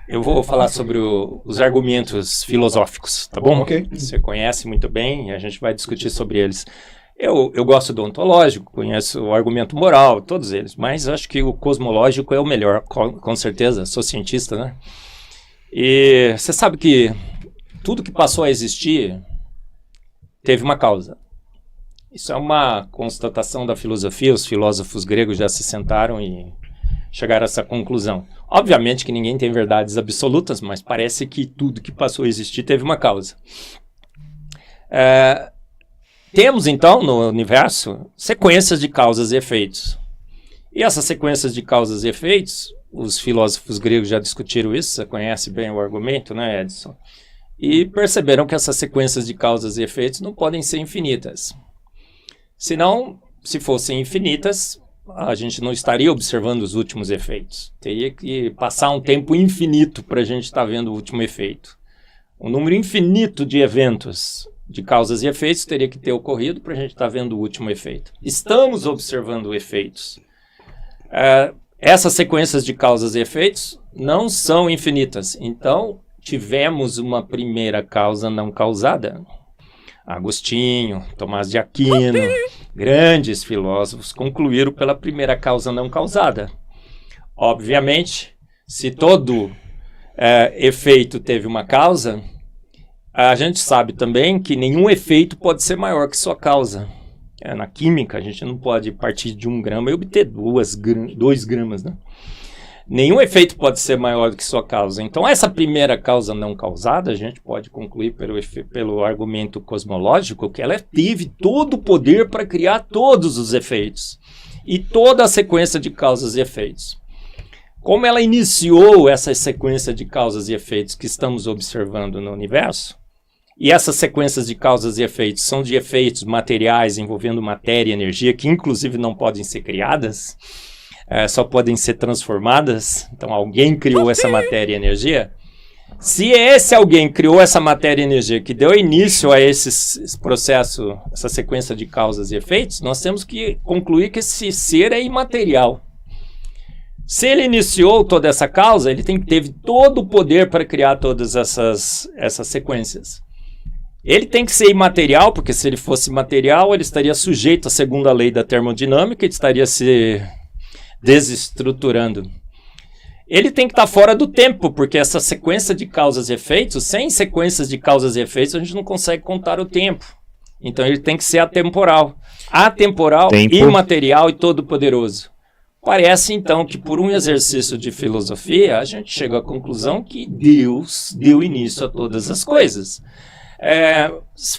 Eu vou falar sobre os argumentos filosóficos, tá bom? Ok. Você conhece muito bem e a gente vai discutir sobre eles. Eu gosto do ontológico, conheço o argumento moral, todos eles, mas acho que o cosmológico é o melhor, com certeza, sou cientista, né? E você sabe que tudo que passou a existir teve uma causa. Isso é uma constatação da filosofia, os filósofos gregos já se sentaram e chegaram a essa conclusão. Obviamente que ninguém tem verdades absolutas, mas parece que tudo que passou a existir teve uma causa. Temos, então, no universo, sequências de causas e efeitos. E essas sequências de causas e efeitos, os filósofos gregos já discutiram isso, você conhece bem o argumento, né, Edson? E perceberam que essas sequências de causas e efeitos não podem ser infinitas. Senão, se fossem infinitas, a gente não estaria observando os últimos efeitos. Teria que passar um tempo infinito para a gente estar vendo o último efeito. Um número infinito de eventos, de causas e efeitos, teria que ter ocorrido para a gente estar vendo o último efeito. Estamos observando efeitos. Essas sequências de causas e efeitos não são infinitas. Então, tivemos uma primeira causa não causada. Agostinho, Tomás de Aquino, grandes filósofos concluíram pela primeira causa não causada. Obviamente, se todo efeito teve uma causa, a gente sabe também que nenhum efeito pode ser maior que sua causa. Na química, a gente não pode partir de 1 grama e obter 2 gramas, né? Nenhum efeito pode ser maior do que sua causa. Então, essa primeira causa não causada, a gente pode concluir pelo argumento cosmológico que ela teve todo o poder para criar todos os efeitos e toda a sequência de causas e efeitos. Como ela iniciou essa sequência de causas e efeitos que estamos observando no universo, e essas sequências de causas e efeitos são de efeitos materiais envolvendo matéria e energia, que inclusive não podem ser criadas, só podem ser transformadas. Então alguém criou essa matéria e energia. Se esse alguém criou essa matéria e energia que deu início a esse processo, essa sequência de causas e efeitos, nós temos que concluir que esse ser é imaterial. Se ele iniciou toda essa causa, ele teve todo o poder para criar todas essas sequências. Ele tem que ser imaterial, porque se ele fosse material, ele estaria sujeito à segunda lei da termodinâmica e estaria se desestruturando. Ele tem que estar fora do tempo, porque essa sequência de causas e efeitos, sem sequências de causas e efeitos, a gente não consegue contar o tempo. Então ele tem que ser atemporal. Atemporal, imaterial e todo-poderoso. Parece, então, que por um exercício de filosofia, a gente chega à conclusão que Deus deu início a todas as coisas.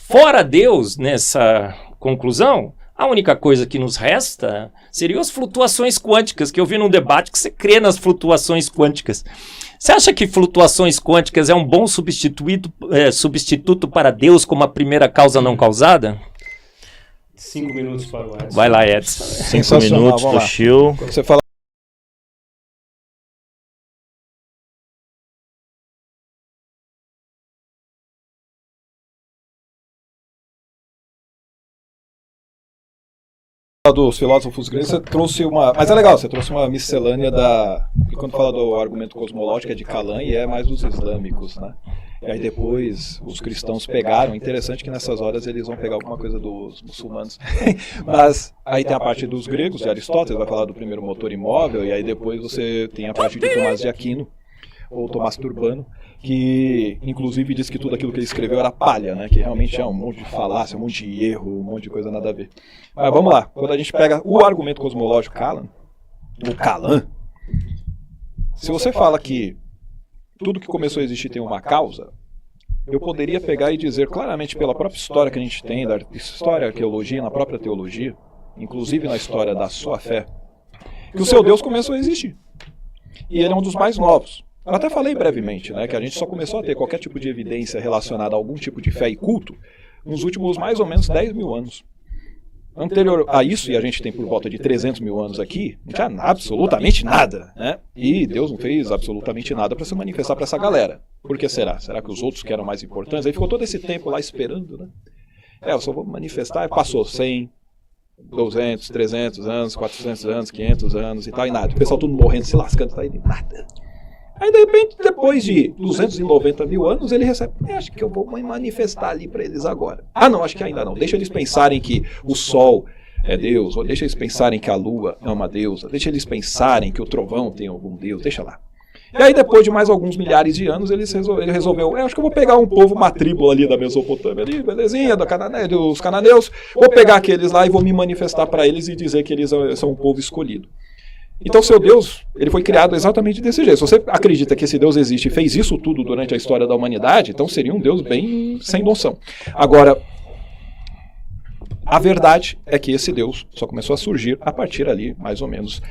Fora Deus, nessa conclusão, a única coisa que nos resta seriam as flutuações quânticas, que eu vi num debate que você crê nas flutuações quânticas. Você acha que flutuações quânticas é um bom substituto para Deus como a primeira causa não causada? 5 minutos para o Edson. Vai lá, Edson. 5 minutos do Chiu. Quando você fala dos filósofos gregos, você trouxe uma... Mas é legal, você trouxe uma miscelânea da... E quando fala do argumento cosmológico é de Kalam e é mais dos islâmicos, né? E aí depois os cristãos pegaram. Interessante que nessas horas eles vão pegar alguma coisa dos muçulmanos. Mas aí tem a parte dos gregos, de Aristóteles, vai falar do primeiro motor imóvel, e aí depois você tem a parte de Tomás de Aquino, ou Tomás Turbano, que inclusive diz que tudo aquilo que ele escreveu era palha, né? Que realmente é um monte de falácia, um monte de erro, um monte de coisa nada a ver. Mas vamos lá, quando a gente pega o argumento cosmológico Kalam, se você fala que tudo que começou a existir tem uma causa, eu poderia pegar e dizer claramente pela própria história que a gente tem, da história, arqueologia, na própria teologia, inclusive na história da sua fé, que o seu Deus começou a existir. E ele é um dos mais novos. Eu até falei brevemente, né, que a gente só começou a ter qualquer tipo de evidência relacionada a algum tipo de fé e culto nos últimos mais ou menos 10 mil anos. Anterior a isso, e a gente tem por volta de 300 mil anos aqui, não tinha absolutamente nada, né? E Deus não fez absolutamente nada para se manifestar para essa galera. Por que será? Será que os outros que eram mais importantes? Aí ficou todo esse tempo lá esperando, né? Eu só vou manifestar, passou 100, 200, 300 anos, 400 anos, 500 anos e tal, e nada. O pessoal tudo morrendo, se lascando, tá aí, nada. Aí, de repente, depois de 290 mil anos, ele recebe, acho que eu vou me manifestar ali para eles agora. Ah, não, acho que ainda não. Deixa eles pensarem que o sol é Deus, ou deixa eles pensarem que a lua é uma deusa, deixa eles pensarem que o trovão tem algum deus, deixa lá. E aí, depois de mais alguns milhares de anos, ele resolveu, acho que eu vou pegar um povo, uma tribo ali da Mesopotâmia, ali, belezinha, dos cananeus, vou pegar aqueles lá e vou me manifestar para eles e dizer que eles são um povo escolhido. Então, seu Deus, ele foi criado exatamente desse jeito. Se você acredita que esse Deus existe e fez isso tudo durante a história da humanidade, então seria um Deus bem sem noção. Agora, a verdade é que esse Deus só começou a surgir a partir ali, mais ou menos,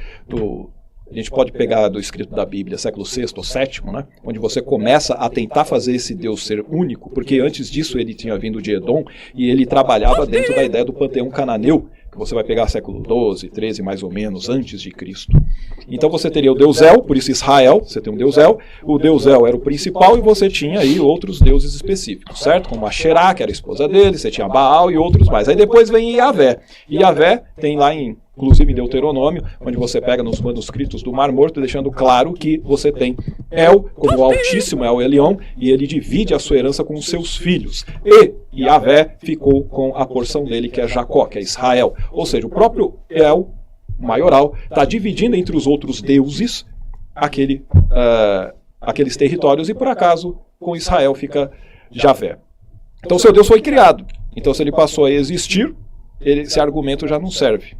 a gente pode pegar do escrito da Bíblia, século VI ou VII, né, onde você começa a tentar fazer esse Deus ser único, porque antes disso ele tinha vindo de Edom e ele trabalhava dentro da ideia do panteão cananeu, que você vai pegar século XII, XIII, mais ou menos, antes de Cristo. Então você teria o Deus El, por isso Israel, você tem um Deus El, o Deus El era o principal e você tinha aí outros deuses específicos, certo? Como Asherá, que era a esposa dele, você tinha Baal e outros mais. Aí depois vem Yahvé. E Yahvé tem lá inclusive em Deuteronômio, onde você pega nos manuscritos do Mar Morto, deixando claro que você tem El como o Altíssimo, El Elyon, e ele divide a sua herança com os seus filhos. E Yahvé ficou com a porção dele, que é Jacó, que é Israel. Ou seja, o próprio El, maioral, está dividindo entre os outros deuses aqueles territórios, e por acaso, com Israel fica Javé. Então, seu Deus foi criado. Então, se ele passou a existir, esse argumento já não serve.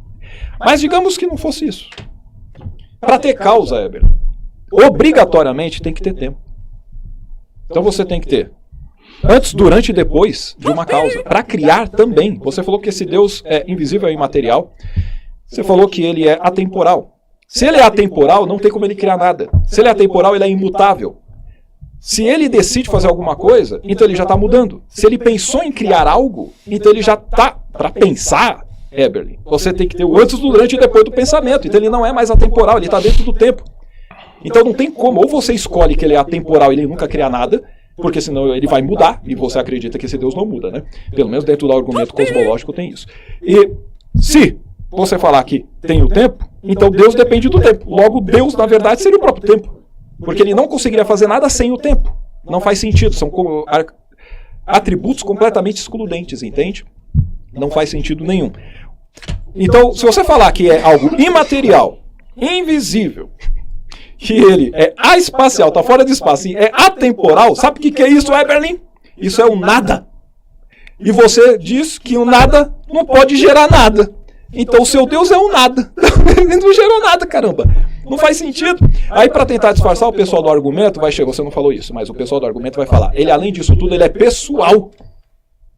Mas digamos que não fosse isso. Para ter causa, Heber, obrigatoriamente tem que ter tempo. Então você tem que ter antes, durante e depois de uma causa. Para criar também. Você falou que esse Deus é invisível e imaterial. Você falou que ele é atemporal. Se ele é atemporal, não tem como ele criar nada. Se ele é atemporal, ele é imutável. Se ele decide fazer alguma coisa, então ele já está mudando. Se ele pensou em criar algo, então ele já está, para pensar, Eberlin, você tem que ter o antes, durante e depois do pensamento. Então ele não é mais atemporal, ele está dentro do tempo. Então não tem como, ou você escolhe que ele é atemporal e ele nunca cria nada, porque senão ele vai mudar, e você acredita que esse Deus não muda, né? Pelo menos dentro do argumento cosmológico tem isso. E se você falar que tem o tempo, então Deus depende do tempo. Logo, Deus, na verdade, seria o próprio tempo. Porque ele não conseguiria fazer nada sem o tempo. Não faz sentido, são atributos completamente excludentes, entende? Não faz sentido nenhum. Então, se você falar que é algo imaterial, invisível, que ele é espacial, está fora de espaço, e é atemporal, sabe o que é isso, Eberlin? Isso é o nada. E você diz que o nada não pode gerar nada. Então o seu Deus é um nada. Ele não gerou nada, caramba. Não faz sentido. Aí, para tentar disfarçar, o pessoal do argumento vai chegar, você não falou isso, mas o pessoal do argumento vai falar, ele, além disso tudo, ele é pessoal.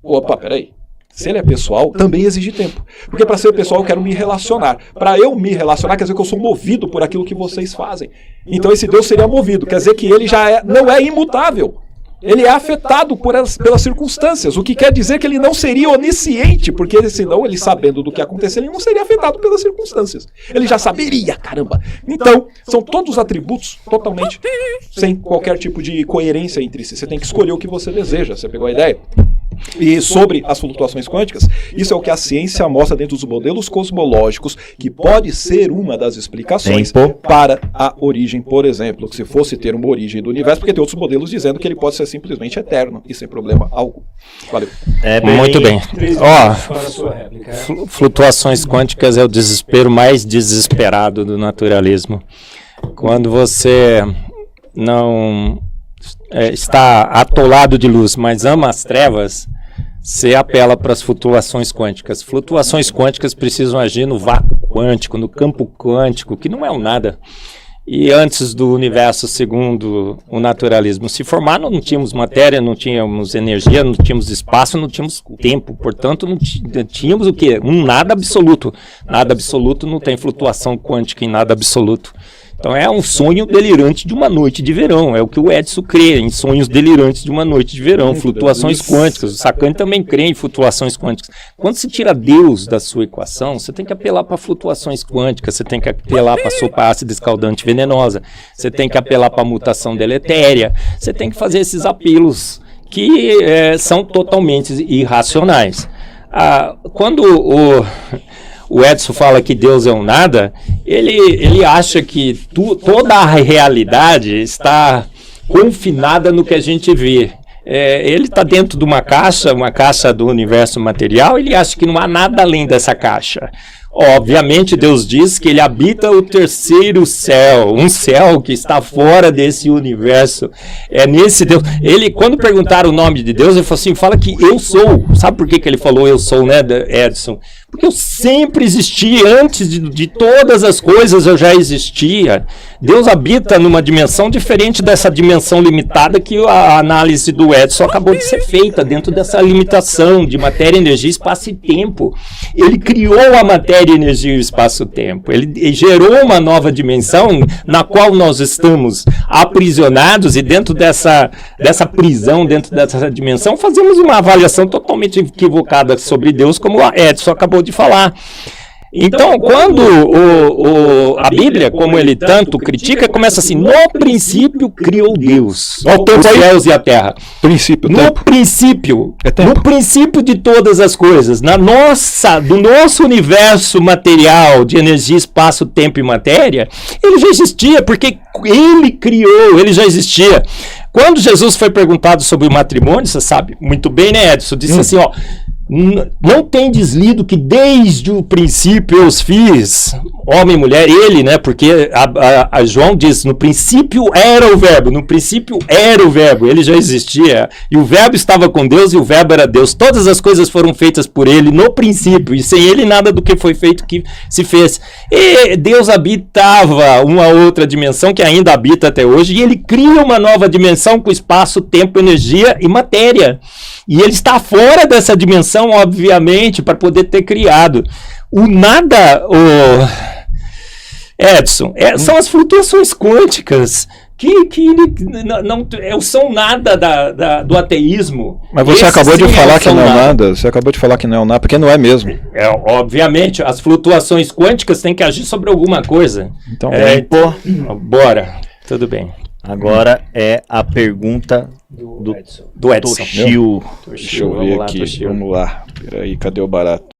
Opa, peraí. Se ele é pessoal, também exige tempo. Porque para ser pessoal eu quero me relacionar. Para eu me relacionar, quer dizer que eu sou movido por aquilo que vocês fazem. Então esse Deus seria movido. Quer dizer que ele já não é imutável. Ele é afetado pelas circunstâncias. O que quer dizer que ele não seria onisciente. Porque senão, ele sabendo do que acontecer, ele não seria afetado pelas circunstâncias. Ele já saberia, caramba. Então, são todos atributos totalmente sem qualquer tipo de coerência entre si. Você tem que escolher o que você deseja. Você pegou a ideia? E sobre as flutuações quânticas, isso é o que a ciência mostra dentro dos modelos cosmológicos, que pode ser uma das explicações para a origem, por exemplo, que se fosse ter uma origem do universo, porque tem outros modelos dizendo que ele pode ser simplesmente eterno e sem problema algum. Valeu. Muito bem. Flutuações quânticas é o desespero mais desesperado do naturalismo. Quando você não está atolado de luz, mas ama as trevas, você apela para as flutuações quânticas. Flutuações quânticas precisam agir no vácuo quântico, no campo quântico, que não é um nada. E antes do universo, segundo o naturalismo, se formar, não tínhamos matéria, não tínhamos energia, não tínhamos espaço, não tínhamos tempo. Portanto, não tínhamos o quê? Um nada absoluto. Nada absoluto não tem flutuação quântica em nada absoluto. Então é um sonho delirante de uma noite de verão. É o que o Edson crê, em sonhos delirantes de uma noite de verão. Flutuações quânticas. O Sacani também crê em flutuações quânticas. Quando se tira Deus da sua equação, você tem que apelar para flutuações quânticas, você tem que apelar para a sopa ácida escaldante venenosa, você tem que apelar para a mutação deletéria, você tem que fazer esses apelos que são totalmente irracionais. Quando o Edson fala que Deus é um nada, ele acha que toda a realidade está confinada no que a gente vê. Ele está dentro de uma caixa do universo material, ele acha que não há nada além dessa caixa. Obviamente, Deus diz que ele habita o terceiro céu, um céu que está fora desse universo. É nesse Deus. Ele, quando perguntaram o nome de Deus, ele falou assim, fala que eu sou. Sabe por que ele falou eu sou, né, Edson? Porque eu sempre existi, antes de todas as coisas eu já existia. Deus habita numa dimensão diferente dessa dimensão limitada que a análise do Edson acabou de ser feita, dentro dessa limitação de matéria, energia, espaço e tempo. Ele criou a matéria, energia e espaço-tempo. Ele gerou uma nova dimensão na qual nós estamos aprisionados, e dentro dessa prisão, dentro dessa dimensão, fazemos uma avaliação totalmente equivocada sobre Deus, como a Edson acabou de falar. Então, quando a Bíblia, como ele tanto critica, começa assim: no princípio criou Deus os céus e a terra. No princípio de todas as coisas, do nosso universo material de energia, espaço, tempo e matéria, ele já existia, porque ele criou, ele já existia. Quando Jesus foi perguntado sobre o matrimônio, você sabe muito bem, né, Edson? Disse assim, ó: não tendes lido que desde o princípio eu os fiz, homem e mulher, ele, né, porque a João diz, no princípio era o verbo, ele já existia, e o verbo estava com Deus, e o verbo era Deus, todas as coisas foram feitas por ele no princípio, e sem ele nada do que foi feito que se fez, e Deus habitava uma outra dimensão que ainda habita até hoje, e ele cria uma nova dimensão com espaço, tempo, energia e matéria. E ele está fora dessa dimensão, obviamente, para poder ter criado. O nada, Edson, são as flutuações quânticas que não são nada do ateísmo. Mas você acabou de falar que não é nada. Você acabou de falar que não é nada, porque não é mesmo. Obviamente, as flutuações quânticas têm que agir sobre alguma coisa. Então, bora. Tudo bem. Agora é a pergunta do Edson. Do Edson. Toshio. Deixa eu ver aqui. Vamos lá. Peraí, cadê o barato?